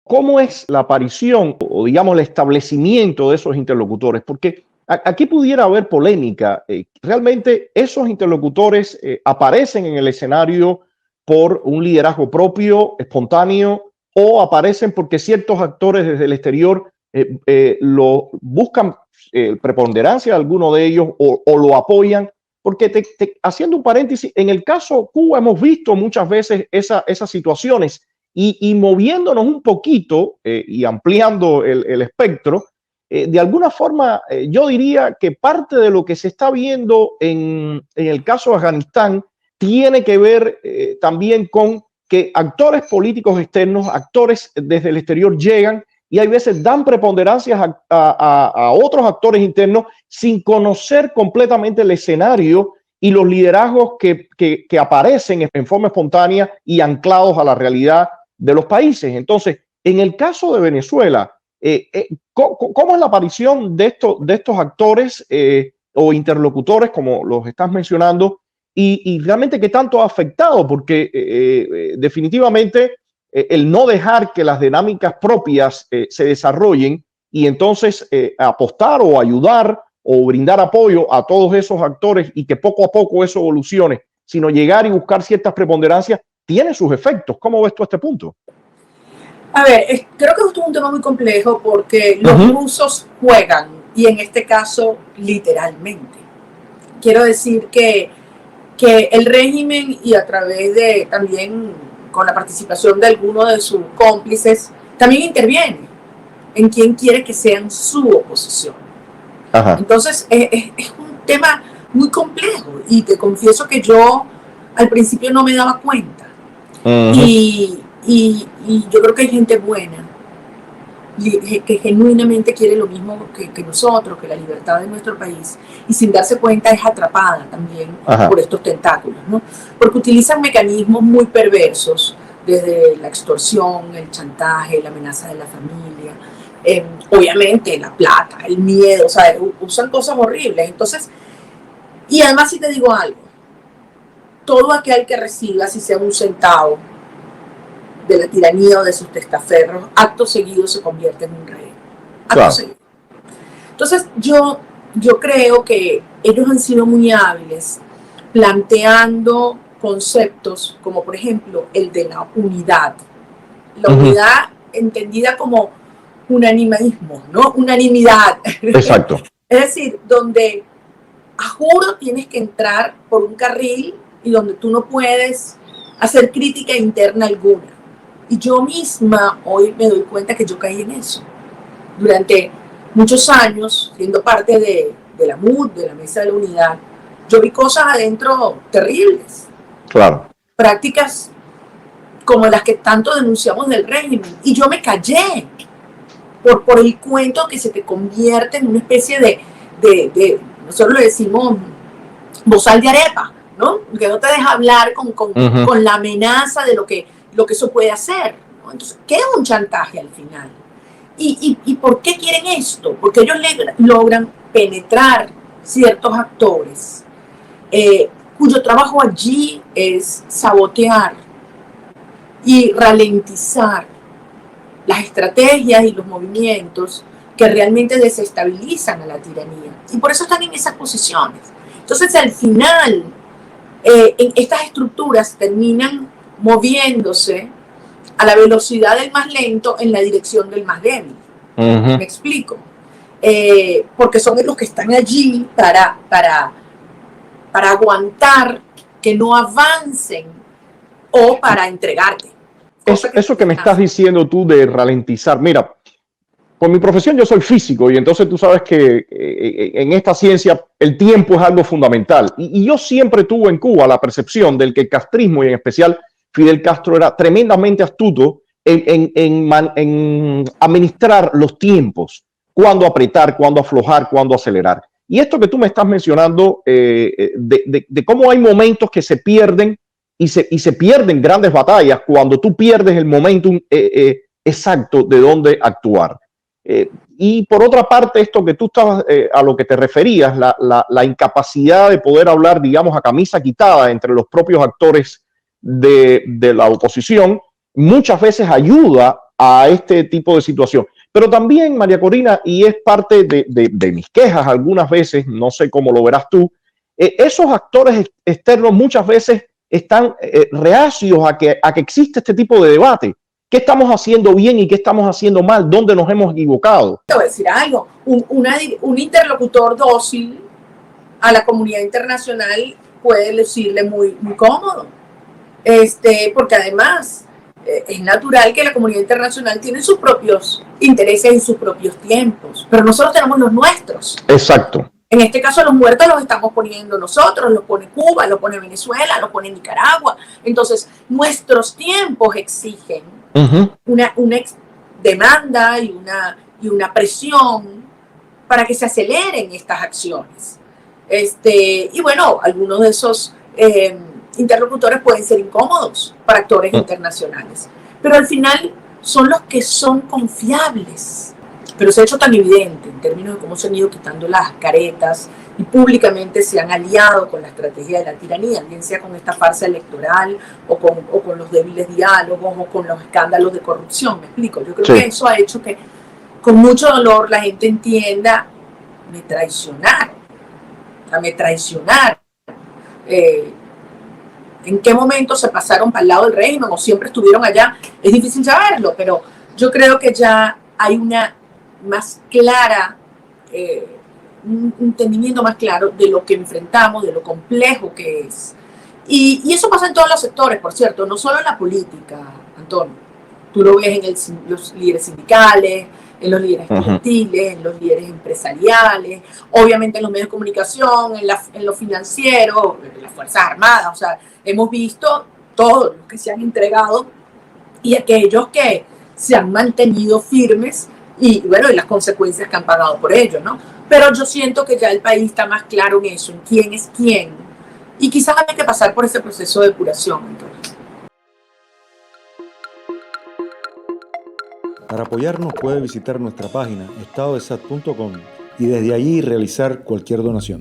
¿cómo es la aparición o digamos el establecimiento de esos interlocutores? Porque aquí pudiera haber polémica. Realmente esos interlocutores aparecen en el escenario por un liderazgo propio, espontáneo, o aparecen porque ciertos actores desde el exterior lo buscan preponderancia de alguno de ellos o lo apoyan. Porque haciendo un paréntesis, en el caso Cuba hemos visto muchas veces esas situaciones y moviéndonos un poquito y ampliando el espectro, de alguna forma yo diría que parte de lo que se está viendo en el caso de Afganistán tiene que ver también con que actores políticos externos, actores desde el exterior llegan y hay veces dan preponderancias a otros actores internos sin conocer completamente el escenario y los liderazgos que aparecen en forma espontánea y anclados a la realidad de los países. Entonces, en el caso de Venezuela, ¿cómo es la aparición de estos actores o interlocutores, como los estás mencionando, y realmente qué tanto ha afectado? Porque definitivamente el no dejar que las dinámicas propias se desarrollen y entonces apostar o ayudar o brindar apoyo a todos esos actores y que poco a poco eso evolucione, sino llegar y buscar ciertas preponderancias, tiene sus efectos. ¿Cómo ves tú este punto? A ver, creo que esto es un tema muy complejo porque los rusos juegan, y en este caso literalmente. Quiero decir que el régimen, y a través de también con la participación de algunos de sus cómplices, también interviene en quién quiere que sean su oposición. Ajá. Entonces es un tema muy complejo y te confieso que yo al principio no me daba cuenta. Y yo creo que hay gente buena que genuinamente quiere lo mismo que nosotros, que la libertad de nuestro país, y sin darse cuenta es atrapada también por estos tentáculos, ¿no? Porque utilizan mecanismos muy perversos, desde la extorsión, el chantaje, la amenaza de la familia, obviamente la plata, el miedo, o sea, usan cosas horribles. Entonces, y además si te digo algo, todo aquel que reciba, si sea un centavo, de la tiranía o de sus testaferros, acto seguido se convierte en un rey. Acto seguido. Entonces, yo creo que ellos han sido muy hábiles planteando conceptos como, por ejemplo, el de la unidad. La unidad entendida como unanimismo, ¿no? Unanimidad. Exacto. Es decir, donde a juro tienes que entrar por un carril y donde tú no puedes hacer crítica interna alguna. Y yo misma hoy me doy cuenta que yo caí en eso. Durante muchos años, siendo parte de la MUD, de la Mesa de la Unidad, yo vi cosas adentro terribles. Claro. Prácticas como las que tanto denunciamos del régimen. Y yo me callé por el cuento que se te convierte en una especie de nosotros le decimos bozal de arepa, ¿no? Que no te deja hablar con la amenaza de lo que eso puede hacer, ¿no? Entonces, ¿qué es un chantaje al final? ¿Y por qué quieren esto? Porque ellos logran penetrar ciertos actores cuyo trabajo allí es sabotear y ralentizar las estrategias y los movimientos que realmente desestabilizan a la tiranía. Y por eso están en esas posiciones. Entonces, al final, estas estructuras terminan moviéndose a la velocidad del más lento en la dirección del más débil. ¿Me explico? Porque son los que están allí para aguantar que no avancen o para entregarte. Eso que me estás diciendo tú de ralentizar, mira, por mi profesión yo soy físico y entonces tú sabes que en esta ciencia el tiempo es algo fundamental. Y yo siempre tuve en Cuba la percepción del que el castrismo y en especial Fidel Castro era tremendamente astuto en administrar los tiempos, cuándo apretar, cuándo aflojar, cuándo acelerar. Y esto que tú me estás mencionando de cómo hay momentos que se pierden y se pierden grandes batallas cuando tú pierdes el momentum exacto de dónde actuar. Y por otra parte, esto que tú estabas a lo que te referías, la incapacidad de poder hablar, digamos, a camisa quitada entre los propios actores de la oposición, muchas veces ayuda a este tipo de situación. Pero también, María Corina, y es parte de mis quejas algunas veces, no sé cómo lo verás tú, esos actores externos muchas veces están reacios a que existe este tipo de debate. ¿Qué estamos haciendo bien y qué estamos haciendo mal? ¿Dónde nos hemos equivocado? Te voy a decir algo, un interlocutor dócil a la comunidad internacional puede decirle muy, muy cómodo, porque además es natural que la comunidad internacional tiene sus propios intereses y sus propios tiempos, pero nosotros tenemos los nuestros. Exacto. En este caso los muertos los estamos poniendo nosotros, los pone Cuba, los pone Venezuela, los pone Nicaragua. Entonces nuestros tiempos exigen una demanda y una presión para que se aceleren estas acciones. Y bueno, algunos de esos interlocutores pueden ser incómodos para actores internacionales, pero al final son los que son confiables. Pero se ha hecho tan evidente en términos de cómo se han ido quitando las caretas y públicamente se han aliado con la estrategia de la tiranía, bien sea con esta farsa electoral o con los débiles diálogos o con los escándalos de corrupción. Me explico, yo creo que eso ha hecho que con mucho dolor la gente entienda, me traicionaron. En qué momento se pasaron para el lado del régimen o siempre estuvieron allá, es difícil saberlo, pero yo creo que ya hay una más clara, un entendimiento más claro de lo que enfrentamos, de lo complejo que es. Y eso pasa en todos los sectores, por cierto, no solo en la política, Antonio. Tú lo ves en los líderes sindicales, en los líderes estudiantiles, en los líderes empresariales, obviamente en los medios de comunicación, en lo financiero, en las Fuerzas Armadas. O sea, hemos visto todos los que se han entregado y aquellos que se han mantenido firmes y bueno, y las consecuencias que han pagado por ello, ¿no? Pero yo siento que ya el país está más claro en eso, en quién es quién. Y quizás hay que pasar por ese proceso de depuración, entonces. Para apoyarnos puede visitar nuestra página estadodesat.com y desde allí realizar cualquier donación.